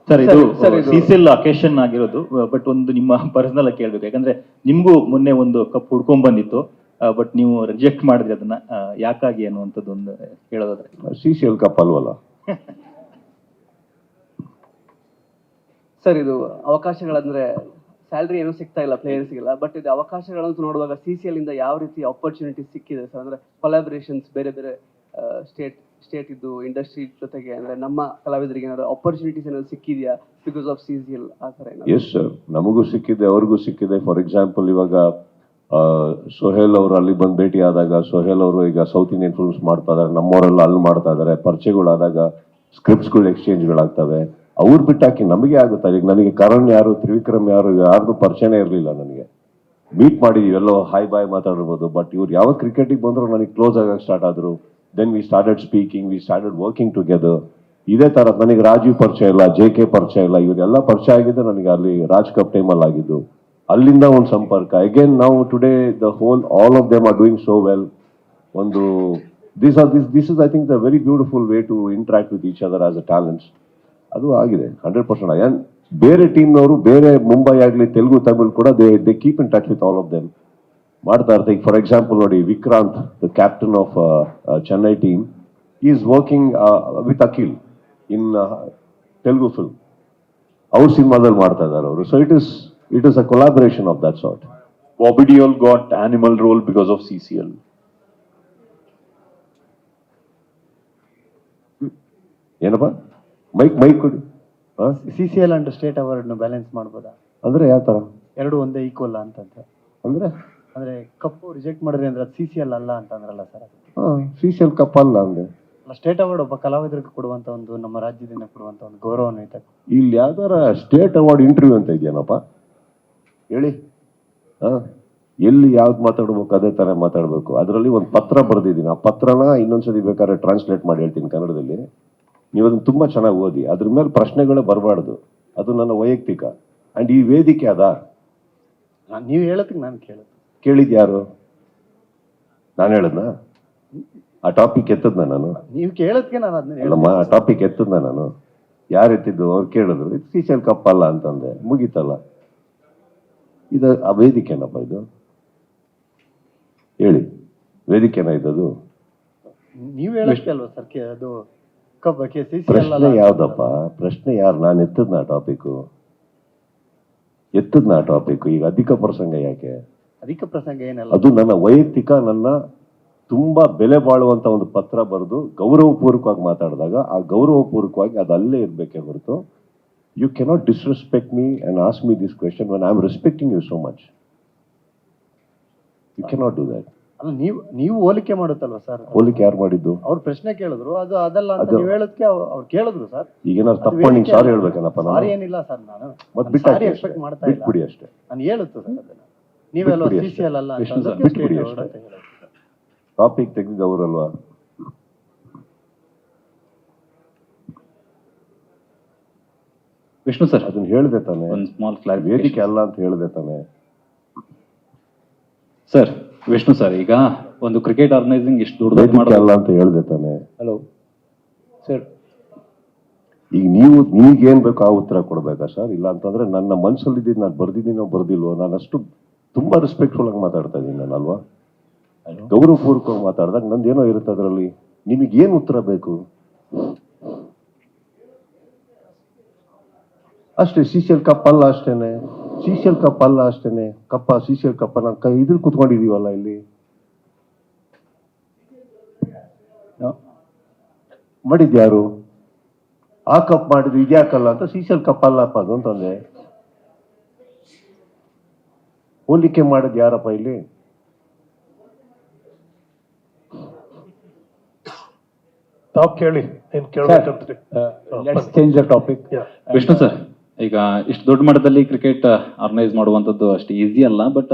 Sir ಇದು CCL occasion ಆಗಿರೋದು, but ಒಂದು ನಿಮ್ಮ ಪರ್ಸನಲ್ ಆಗಿ ಕೇಳ್ಬೇಕು. ಯಾಕಂದ್ರೆ ನಿಮ್ಗೂ ಮೊನ್ನೆ ಒಂದು ಕಪ್ ಹುಡ್ಕೊಂಡ್ ಬಂದಿತ್ತು, ಬಟ್ ನೀವು ರಿಜೆಕ್ಟ್ ಮಾಡಿದ್ರಿ ಅದನ್ನ, ಯಾಕಾಗಿ ಅನ್ನುವಂಥದ್ದು ಒಂದು ಹೇಳೋದಾದ್ರೆ. ಸಿಸಿಎಲ್ ಕಪ್ ಅಲ್ವಲ್ಲ ಸರ್. ಇದು ಅವಕಾಶಗಳಂದ್ರೆ ಸ್ಯಾಲ್ರಿ ಏನೂ ಸಿಗ್ತಾ ಇಲ್ಲ ಪ್ಲೇಯರ್ಸ್ಗೆಲ್ಲ, ಬಟ್ ಇದು ಅವಕಾಶಗಳಂತೂ ನೋಡುವಾಗ ಸಿಸಿಎಲ್ ಇಂದ ಯಾವ ರೀತಿ ಆಪರ್ಚುನಿಟಿ ಸಿಕ್ಕಿದೆ ಸರ್? ಅಂದ್ರೆ ಕೊಲಾಬರೇಷನ್ಸ್ ಬೇರೆ ಬೇರೆ ಸ್ಟೇಟ್ ಇದ್ದು ಇಂಡಸ್ಟ್ರಿ ಜೊತೆಗೆ, ಅಂದ್ರೆ ನಮ್ಮ ಕಲಾವಿದರಿಗೆ ಏನಾದ್ರು ಆಪರ್ಚುನಿಟೀಸ್ ಏನಾದ್ರು ಸಿಕ್ಕಿದೆಯಾ ಬಿಕಾಸ್ ಆಫ್ ಸಿಸಿಎಲ್ ಆ ಥರ? ಎಸ್ ಸರ್, ನಮಗೂ ಸಿಕ್ಕಿದೆ, ಅವ್ರಿಗೂ ಸಿಕ್ಕಿದೆ. ಫಾರ್ ಎಕ್ಸಾಂಪಲ್ ಇವಾಗ ಸೊಹೇಲ್ ಅವರು ಅಲ್ಲಿ ಬಂದು ಭೇಟಿ ಆದಾಗ, ಸೊಹೇಲ್ ಅವರು ಈಗ ಸೌತ್ ಇಂಡಿಯನ್ ಫಿಲ್ಮ್ಸ್ ಮಾಡ್ತಾ ಇದಾರೆ, ನಮ್ಮವರೆಲ್ಲ ಅಲ್ಲಿ ಮಾಡ್ತಾ ಇದಾರೆ. ಪರಿಚಯಗಳಾದಾಗ ಸ್ಕ್ರಿಪ್ಟ್ಸ್ಗಳು ಎಕ್ಸ್ಚೇಂಜ್ಗಳಾಗ್ತವೆ. ಅವ್ರು ಬಿಟ್ಟಾಕಿ ನಮಗೆ ಆಗುತ್ತೆ. ಈಗ ನನಗೆ ಕರಣ್ ಯಾರು, ತ್ರಿವಿಕ್ರಮ್ ಯಾರು, ಯಾರ್ದು ಪರಿಚಯನೇ ಇರಲಿಲ್ಲ. ನನಗೆ ಮೀಟ್ ಮಾಡಿದೀವಿ, ಎಲ್ಲೋ ಹಾಯ್ ಬಾಯ್ ಮಾತಾಡಿರ್ಬೋದು, ಬಟ್ ಇವ್ರು ಯಾವ ಕ್ರಿಕೆಟಿಗೆ ಬಂದ್ರು ನನಗೆ ಕ್ಲೋಸ್ ಆಗಕ್ಕೆ ಸ್ಟಾರ್ಟ್ ಆದ್ರು. Then we started speaking, we started working together. ಇದೇ ತರ ನನಗೆ ರಾಜೀವ್ ಪರಿಚಯ ಇಲ್ಲ, JK ಪರಿಚಯ ಇಲ್ಲ, ಇವರೆಲ್ಲ ಪರಿಚಯ ಆಗಿದ್ದು ನನಗೆ ಅಲ್ಲಿ ರಾಜ್ ಕಪ್ ಟೈಮಲ್ಲಿ ಆಗಿದ್ದು. ಅಲ್ಲಿಂದ ಒಂದು ಸಂಪರ್ಕ. ಅಗೇನ್ ನಾವು today the whole all of them are doing so well. ಒಂದು this is I think the very beautiful way to interact with each other as a talents. ಅದು ಆಗಿದೆ 100%. ಬೇರೆ ಟೀಮ್ನವರು, ಬೇರೆ ಮುಂಬೈ ಆಗಲಿ, ತೆಲುಗು, ತಮಿಳ್ ಕೂಡ they keep in touch with all of them ಮಾಡ್ತಾ ಇರ್ತಾರೆ. ಈಗ ಫಾರ್ ಎಕ್ಸಾಂಪಲ್ ನೋಡಿ, Vikrant, the captain of Chennai team, is working with Akhil in Telugu film. ಅವ್ರ ಸಿನಿಮಾದಲ್ಲಿ ಮಾಡ್ತಾ ಇದ್ದಾರೆ ಅವರು. So it is a collaboration of that sort. Bobby Deol got animal role because of CCL. ಏನಪ್ಪ ಮೈಕ್ ಕೊಡಿ. CCL and state award balance ಮಾಡ್ಬೋದಾ ಅಂದ್ರೆ ಯಾವ ತರ? ಎರಡು ಒಂದೇ ಈಕ್ವಲ್ ಅಂತಂದ್ರೆ ಅಂದ್ರೆ ಕಪ್ ರಿಜೆಕ್ಟ್ ಮಾಡಿದ್ರಿ ಅಂದ್ರೆ ಅದು ಸಿಸಿಎಲ್ ಅಲ್ಲ ಅಂತಂದ್ರಲ್ಲ ಸರ್? ಸಿಸಿಎಲ್ ಕಪ್ ಅಲ್ಲ ಅಂದ್ರೆ ಸ್ಟೇಟ್ ಅವಾರ್ಡ್ ಒಬ್ಬ ಕಲಾವಿದರಿಗೆ ಕೊಡುವಂತ ಒಂದು, ನಮ್ಮ ರಾಜ್ಯದಿಂದ ಕೊಡುವಂತ ಒಂದು ಗೌರವನ್ವಿತ. ಇಲ್ಲಿ ಯಾವ್ದಾರ ಸ್ಟೇಟ್ ಅವಾರ್ಡ್ ಇಂಟರ್ವ್ಯೂ ಅಂತ ಇದೆಯೇನಪ್ಪ ಹೇಳಿ? ಎಲ್ಲಿ ಯಾವ್ದು ಮಾತಾಡ್ಬೇಕು ಅದೇ ತರ ಮಾತಾಡ್ಬೇಕು. ಅದರಲ್ಲಿ ಒಂದು ಪತ್ರ ಬರೆದಿದ್ದೀನಿ. ಆ ಪತ್ರನ ಇನ್ನೊಂದ್ಸತಿ ಬೇಕಾದ್ರೆ ಟ್ರಾನ್ಸ್ಲೇಟ್ ಮಾಡಿ ಹೇಳ್ತೀನಿ ಕನ್ನಡದಲ್ಲಿ. ನೀವು ಅದನ್ನ ತುಂಬಾ ಚೆನ್ನಾಗಿ ಓದಿ. ಅದ್ರ ಮೇಲೆ ಪ್ರಶ್ನೆಗಳೇ ಬರಬಾರ್ದು. ಅದು ನನ್ನ ವೈಯಕ್ತಿಕ. ಅಂಡ್ ಈ ವೇದಿಕೆ ಅದ. ನೀವು ಹೇಳೋದಕ್ಕೆ ನಾನು ಕೇಳಿದ್ ಯಾರು? ನಾನು ಹೇಳದ್ನ? ಆ ಟಾಪಿಕ್ ಎತ್ತದ್ನ ನಾನು? ನೀವು ಕೇಳೋದಕ್ಕೆ ನಾನು ಅಲ್ಲಮ್ಮ, ಆ ಟಾಪಿಕ್ ಎತ್ತದ್ನ ನಾನು? ಯಾರು ಎತ್ತಿದ್ದು? ಅವ್ರು ಕೇಳಿದ್ರು, ಇದು ಸಿಸಿಎಲ್ ಕಪ್ ಅಲ್ಲ ಅಂತಂದೆ, ಮುಗೀತಲ್ಲ. ಇದು ಆ ವೇದಿಕೆನಪ್ಪ? ಇದು ಹೇಳಿ, ವೇದಿಕೆನ ಇದ್ದದು? ನೀವು ಹೇಳಕ್ಕೆ ಅಲ್ವಾ ಸರ್ ಅದು ಪ್ರಶ್ನೆ ಯಾವ್ದಪ್ಪ? ಪ್ರಶ್ನೆ ಯಾರು? ನಾನು ಎತ್ತದ್ನ ಟಾಪಿಕ್? ಈಗ ಅಧಿಕ ಪ್ರಸಂಗ ಯಾಕೆ? ಅಧಿಕ ಪ್ರಸಂಗ ಏನಲ್ಲ, ಅದು ನನ್ನ ವೈಯಕ್ತಿಕ, ನನ್ನ ತುಂಬಾ ಬೆಲೆ ಬಾಳುವಂತ ಒಂದು ಪತ್ರ ಬರೆದು ಗೌರವಪೂರ್ವಕವಾಗಿ ಮಾತಾಡಿದಾಗ ಆ ಗೌರವಪೂರ್ವಕವಾಗಿ ಅದು ಅಲ್ಲೇ ಇರ್ಬೇಕೇ ಹೊರತು you cannot disrespect me and ask me this question when I am respecting you so much. You cannot do that. ಅಲ್ಲ, ನೀವು ಹೋಲಿಕೆ ಮಾಡುತ್ತಲ್ವಾ ಸರ್? ಹೋಲಿಕೆ ಯಾರು ಮಾಡಿದ್ದು? ಅವ್ರು ಪ್ರಶ್ನೆ ಕೇಳಿದ್ರು, ಅದು ಅದಲ್ಲ ಅಂತ ನೀವು ಹೇಳೋದಕ್ಕೆ ಅವ್ರು ಕೇಳಿದ್ರು ಸರ್. ಈಗ ಏನಾದ್ರು ತಪ್ಪು ಸಾರಿ ಹೇಳ್ಬೇಕೇನಪ್ಪ? ಸಾರಿ ಏನಿಲ್ಲ ಸರ್, ನಾನು ಸಾರಿ ಎಕ್ಸ್ಪೆಕ್ಟ್ ಮಾಡ್ತಾ ಇಲ್ಲ. ಬಿಟ್ಬಿಡಿ ಅಷ್ಟೇ. ನಾನು ಹೇಳುತ್ತೆ ಸರ್ ಅದನ್ನ. ನೀವೆಲ್ಲ ಸಿಸಿಎಲ್ ಅಲ್ಲ ಅಂತ ಬಿಟ್ಬಿಡಿ ಅಷ್ಟೇ. ಟಾಪಿಕ್ ತೆಗೆದಿದ್ದವರಲ್ವಾ? ವಿಷ್ಣು ಸರ್, ಅದನ್ನ ಹೇಳ್ದೆ ತಾನೆ? ಒಂದು ಸ್ಮಾಲ್ ಕ್ಲಾರಿಫಿಕೇಶನ್. ವೇದಿಕೆ ಅಲ್ಲ ಅಂತ ಹೇಳ್ದೆ ತಾನೆ ಸರ್? ವಿಷ್ಣು ಸರ್, ಈಗ ಒಂದು ಕ್ರಿಕೆಟ್ ಆರ್ಗನೈಸಿಂಗ್ ಇಷ್ಟು ದೊಡ್ಡದಾಗಿ ವೇದಿಕೆ ಅಲ್ಲ ಅಂತ ಹೇಳ್ದೆ ತಾನೆ? ಹಲೋ ಸರ್, ಈಗ ನೀವೇನ್ ಬೇಕೋ ಆ ಉತ್ತರ ಕೊಡ್ಬೇಕಾ ಸರ್? ಇಲ್ಲ ಅಂತಂದ್ರೆ ನನ್ನ ಮನಸ್ಸಲ್ಲಿ ಇದ್ದಿದ್ದು ನಾನು ಬರ್ದಿದ್ದೀನೋ ಬರ್ದಿಲ್ವೋ, ನಾನು ಅಷ್ಟು ತುಂಬಾ ರೆಸ್ಪೆಕ್ಟ್ಫುಲ್ ಆಗಿ ಮಾತಾಡ್ತಾ ಇದ್ದೀನಿ ನಾನು, ಅಲ್ವಾ? ಗೌರವಪೂರ್ವಕವಾಗಿ ಮಾತಾಡಿದಾಗ ನಂದೇನೋ ಇರುತ್ತೆ ಅದರಲ್ಲಿ. ನಿಮಗೇನು ಉತ್ತರ ಬೇಕು ಅಷ್ಟೇ. ಸಿಸಿಎಲ್ ಕಪ್ ಅಲ್ಲ ಅಷ್ಟೇನೆ. ಸಿಸಿಎಲ್ ಕಪ್ ಅಲ್ಲ ಅಷ್ಟೇನೆ. ಸಿಸಿಎಲ್ ಕಪ್ ನಾವು ಇದ್ರಲ್ಲಿ ಕುತ್ಕೊಂಡಿದೀವಲ್ಲ ಇಲ್ಲಿ. ಮಾಡಿದ್ಯಾರು? ಆ ಕಪ್ ಮಾಡಿದ್ರು, ಇದ್ಯಾಕಲ್ಲ ಅಂತ ಸಿಸಿಎಲ್ ಕಪ್ ಅಲ್ಲಪ್ಪ ಅದು ಅಂತಂದೆ. ಹೋಲಿಕೆ ಮಾಡಿದ್ ಯಾರಪ್ಪ ಇಲ್ಲಿ? ತಾವು ಕೇಳಿ, ಏನ್ ಕೇಳಬೇಕಂತ್ರಿ? Let's change the topic. Vishnu sir, ಈಗ ಇಷ್ಟು ದೊಡ್ಡ ಮಟ್ಟದಲ್ಲಿ ಕ್ರಿಕೆಟ್ ಆರ್ಗನೈಸ್ ಮಾಡುವಂಥದ್ದು ಅಷ್ಟು ಈಸಿ ಅಲ್ಲ, ಬಟ್